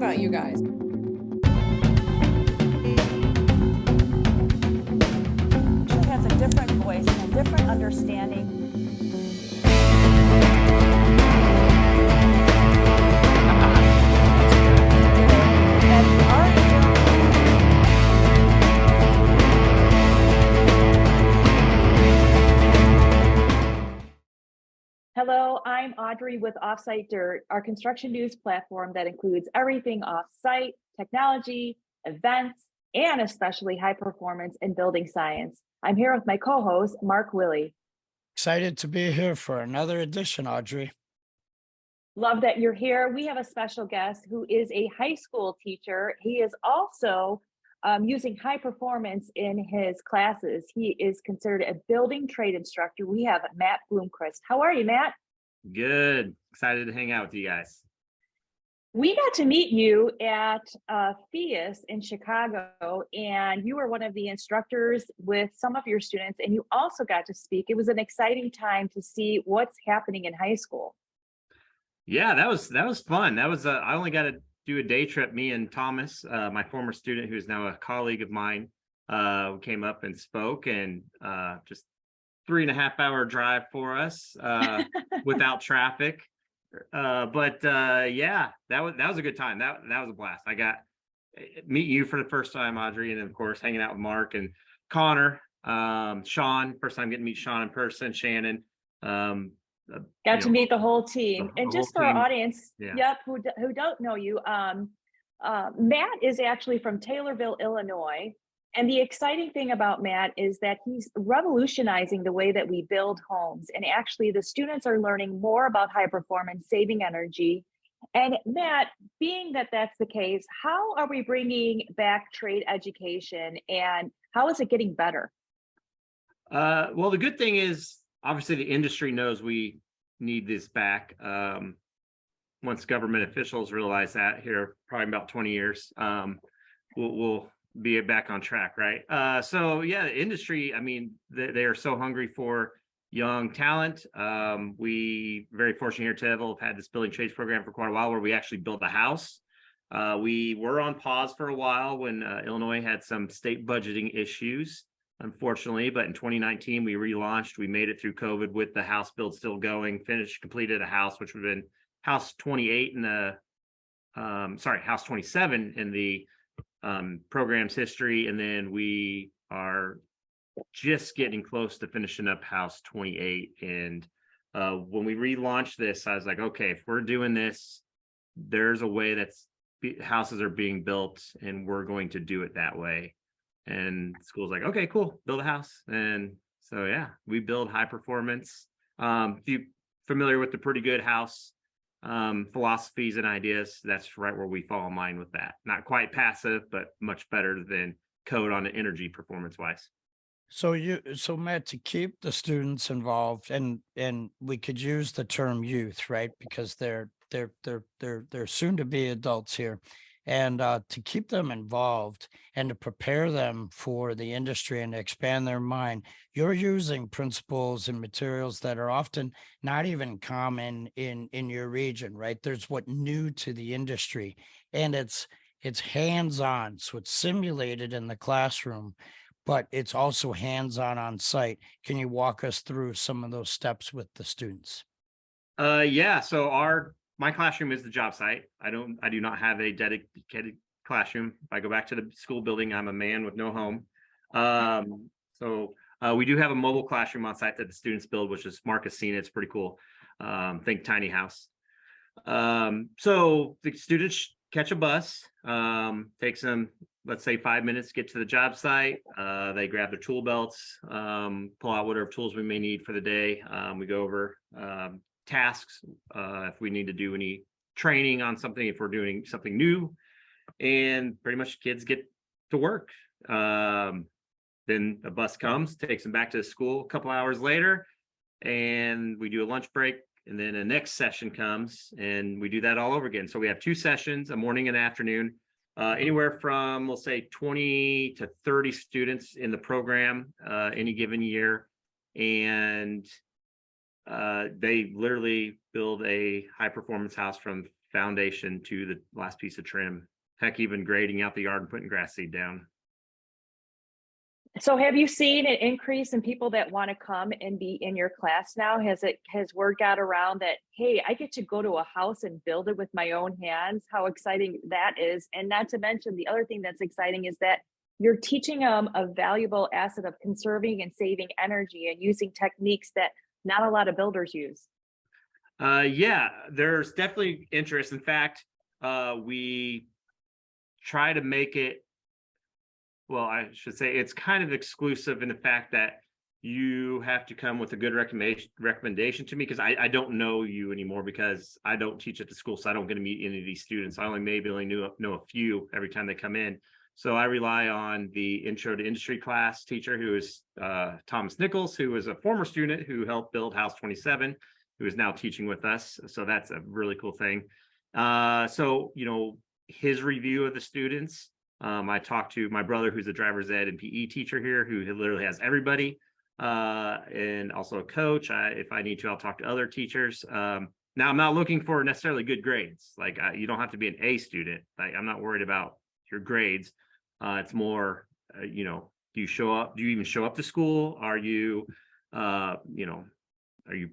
about you guys. She has a different voice and a different understanding. Hello, I'm Audree with Offsite Dirt, our construction news platform that includes everything offsite, technology, events, and especially high performance and building science. I'm here with my co-host, Mark Wille. Excited to be here for another edition, Audrey. Love that you're here. We have a special guest who is a high school teacher. He is also using high performance in his classes. He is considered a building trade instructor. We have Matt Blomquist. How are you, Matt? Good. Excited to hang out with you guys. We got to meet you at FIAS in Chicago, and you were one of the instructors with some of your students, and you also got to speak. It was an exciting time to see what's happening in high school. Yeah, that was fun. That was I only got to do a day trip. Me and Thomas, my former student, who is now a colleague of mine, came up and spoke, and just 3.5-hour drive for us without traffic. Yeah, that was a good time. That was a blast. I got meet you for the first time, Audrey, and then of course hanging out with Mark and Connor, Sean. First time getting to meet Sean in person, Shannon. Got to meet the whole team. And just for our audience, yeah. who don't know you, Matt is actually from Taylorville, Illinois. And the exciting thing about Matt is that he's revolutionizing the way that we build homes. And actually, the students are learning more about high performance, saving energy. And Matt, being that that's the case, how are we bringing back trade education, and how is it getting better? Well, the good thing is, obviously, the industry knows we need this back. Once government officials realize that here, probably about 20 years, we'll be back on track, right? So yeah, the industry, I mean, they are so hungry for young talent. We very fortunate here at Taylorville have had this building trades program for quite a while, where we actually built a house. We were on pause for a while when Illinois had some state budgeting issues, unfortunately, but in 2019 we relaunched. We made it through COVID with the house build still going, completed a house, which would have been house 28 in the house 27 in the program's history. And then we are just getting close to finishing up house 28. And when we relaunched this, I was like, okay, if we're doing this, there's a way that's houses are being built, and we're going to do it that way. And the school's like, okay, cool, build a house. And so yeah, we build high performance. If you're familiar with the Pretty Good House philosophies and ideas, that's right where we fall in line with that. Not quite passive, but much better than code on the energy performance wise. So Matt, to keep the students involved, and we could use the term youth, right? Because they're soon to be adults here. And to keep them involved and to prepare them for the industry and to expand their mind, you're using principles and materials that are often not even common in your region, right? There's what new to the industry, and it's hands-on. So it's simulated in the classroom, but it's also hands-on on site. Can you walk us through some of those steps with the students? Yeah, so my classroom is the job site. I do not have a dedicated classroom. If I go back to the school building, I'm a man with no home. So we do have a mobile classroom on site that the students build, which is Mark has seen it. It's pretty cool. Think tiny house. So the students catch a bus, takes them, let's say, 5 minutes to get to the job site. They grab their tool belts, pull out whatever tools we may need for the day. We go over tasks, if we need to do any training on something, if we're doing something new, and pretty much kids get to work. Then a bus comes, takes them back to the school a couple hours later, and we do a lunch break, and then a next session comes, and we do that all over again. So we have 2 sessions, a morning and afternoon, anywhere from, we'll say, 20 to 30 students in the program any given year. And they literally build a high performance house from foundation to the last piece of trim. Heck, even grading out the yard and putting grass seed down. So have you seen an increase in people that want to come and be in your class now? Has word got around that, hey, I get to go to a house and build it with my own hands? How exciting that is. And not to mention, the other thing that's exciting is that you're teaching them a valuable asset of conserving and saving energy and using techniques that not a lot of builders use. Yeah, there's definitely interest. In fact, we try to make it, well, I should say it's kind of exclusive in the fact that you have to come with a good recommendation to me, because I don't know you anymore, because I don't teach at the school, so I don't get to meet any of these students. I only know a few every time they come in. So I rely on the intro to industry class teacher, who is Thomas Nichols, who is a former student who helped build House 27, who is now teaching with us. So that's a really cool thing. So, his review of the students. I talked to my brother, who's a driver's ed and PE teacher here, who literally has everybody, and also a coach. If I need to, I'll talk to other teachers. Now, I'm not looking for necessarily good grades. Like, you don't have to be an A student. Like, I'm not worried about your grades. It's more, do you show up? Do you even show up to school? Are you, are you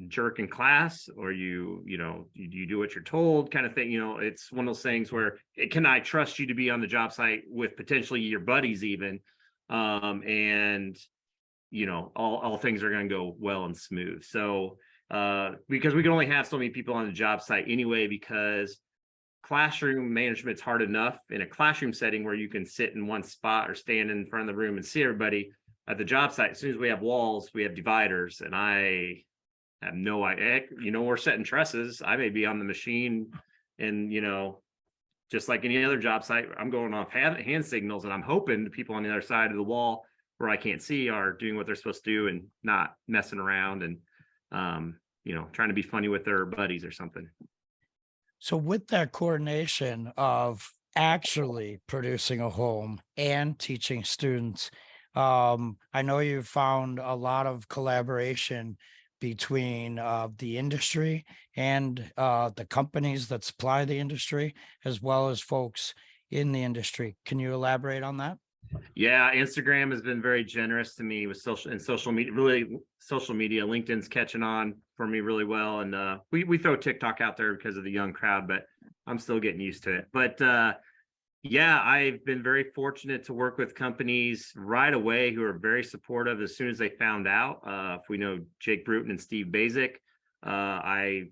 jerk in class, or do you do what you're told, kind of thing? It's one of those things where, can I trust you to be on the job site with potentially your buddies even, and all things are going to go well and smooth. So because we can only have so many people on the job site anyway, because classroom management's hard enough in a classroom setting where you can sit in one spot or stand in front of the room and see everybody. At the job site, as soon as we have walls, we have dividers, and I have no idea. We're setting trusses. I may be on the machine, and just like any other job site, I'm going off hand signals, and I'm hoping the people on the other side of the wall where I can't see are doing what they're supposed to do and not messing around and trying to be funny with their buddies or something. So with that coordination of actually producing a home and teaching students, I know you've found a lot of collaboration between the industry and the companies that supply the industry, as well as folks in the industry. Can you elaborate on that? Yeah, Instagram has been very generous to me with social media. Really, social media, LinkedIn's catching on for me really well, and we throw TikTok out there because of the young crowd, but I'm still getting used to it. But yeah, I've been very fortunate to work with companies right away who are very supportive as soon as they found out. If we know Jake Bruton and Steve Basic, I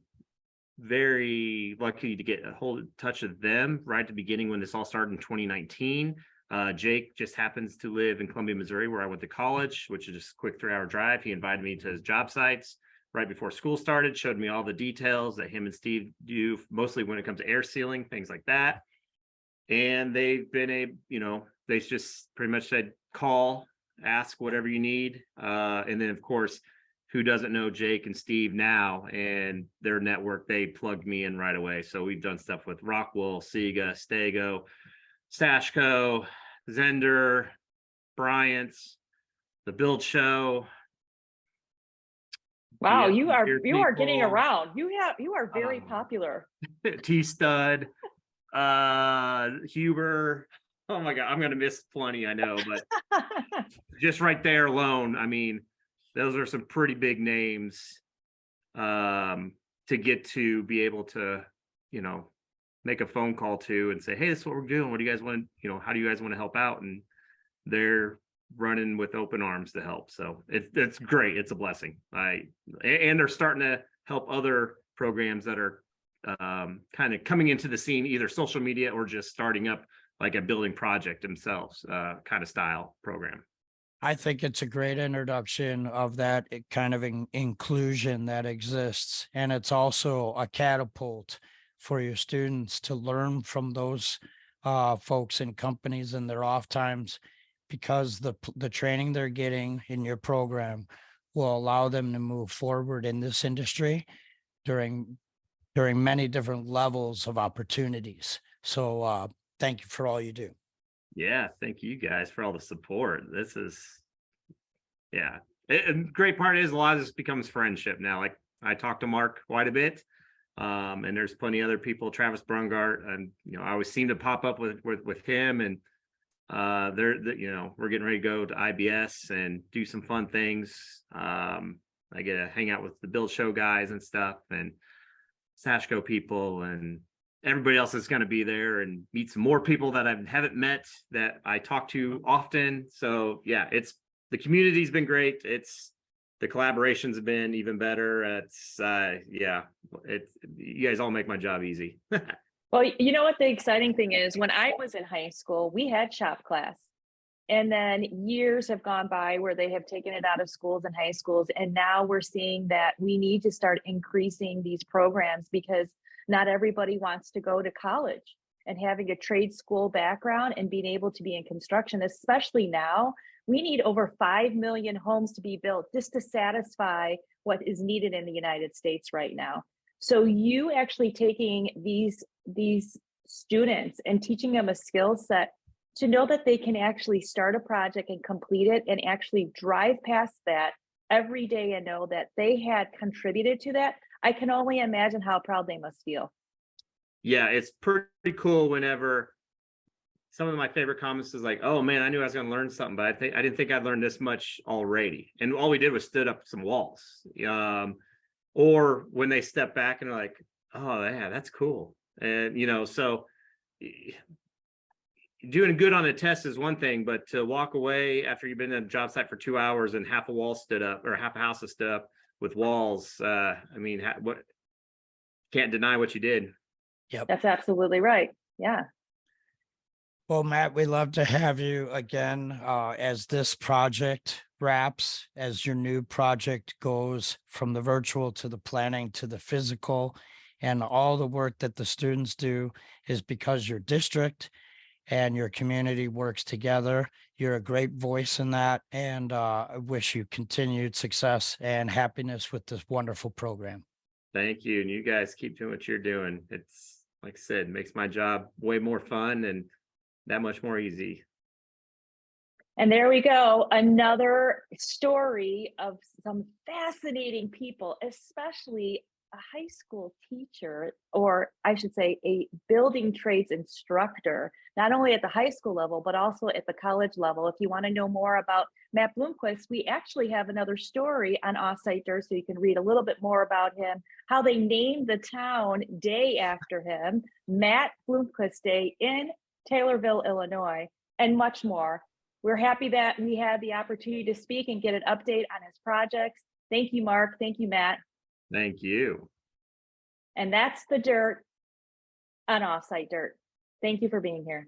very lucky to get a hold of touch of them right at the beginning when this all started in 2019. Jake just happens to live in Columbia, Missouri, where I went to college, which is just a quick 3-hour drive. He invited me to his job sites right before school started, showed me all the details that him and Steve do, mostly when it comes to air sealing, things like that. And they've been they just pretty much said, call, ask whatever you need. And then, of course, who doesn't know Jake and Steve now and their network? They plugged me in right away. So we've done stuff with Rockwell, Sega, Stego, Stashco, Zender, Bryant's, The Build Show. Wow, you are getting around. You are very popular. T-Stud, Huber. Oh my God, I'm gonna miss plenty, I know, but just right there alone, I mean, those are some pretty big names to get to be able to, make a phone call to and say, hey, this is what we're doing. What do you guys want? How do you guys want to help out? And they're running with open arms to help. So it's great. It's a blessing. And they're starting to help other programs that are kind of coming into the scene, either social media or just starting up like a building project themselves, kind of style program. I think it's a great introduction of that kind of inclusion that exists. And it's also a catapult for your students to learn from those folks and companies in their off times, because the training they're getting in your program will allow them to move forward in this industry during many different levels of opportunities. So thank you for all you do. Yeah, thank you guys for all the support. This is, and great part is a lot of this becomes friendship now. Like, I talk to Mark quite a bit. And there's plenty of other people, Travis Brungart, and I always seem to pop up with him, and we're getting ready to go to IBS and do some fun things. I get to hang out with the Build Show guys and stuff, and Sashco people, and everybody else is going to be there, and meet some more people that I haven't met that I talk to often. So yeah, the community's been great. The collaborations have been even better. You guys all make my job easy. Well, you know what the exciting thing is? When I was in high school, we had shop class. And then years have gone by where they have taken it out of schools and high schools. And now we're seeing that we need to start increasing these programs, because not everybody wants to go to college, and having a trade school background and being able to be in construction, especially now, we need over 5 million homes to be built just to satisfy what is needed in the United States right now. So you actually taking these students and teaching them a skill set to know that they can actually start a project and complete it, and actually drive past that every day and know that they had contributed to that. I can only imagine how proud they must feel. Yeah, it's pretty cool whenever some of my favorite comments is like, oh man, I knew I was going to learn something, but I didn't think I'd learned this much already. And all we did was stood up some walls. Or when they step back and are like, oh yeah, that's cool. And so doing good on a test is one thing, but to walk away after you've been at a job site for 2 hours and half a wall stood up, or half a house is stood up with walls, what can't deny what you did. Yep. That's absolutely right. Yeah. Well, Matt, we'd love to have you again as this project wraps, as your new project goes from the virtual to the planning to the physical, and all the work that the students do is because your district and your community works together. You're a great voice in that, and I wish you continued success and happiness with this wonderful program. Thank you. And you guys keep doing what you're doing. It's, like I said, makes my job way more fun and that much more easy. And there we go. Another story of some fascinating people, especially a high school teacher, or I should say a building trades instructor, not only at the high school level, but also at the college level. If you want to know more about Matt Blomquist, we actually have another story on Offsite Dirt, so you can read a little bit more about him, how they named the town day after him, Matt Blomquist Day in Taylorville, Illinois, and much more. We're happy that we had the opportunity to speak and get an update on his projects. Thank you, Mark. Thank you, Matt. Thank you. And that's the dirt on Offsite Dirt. Thank you for being here.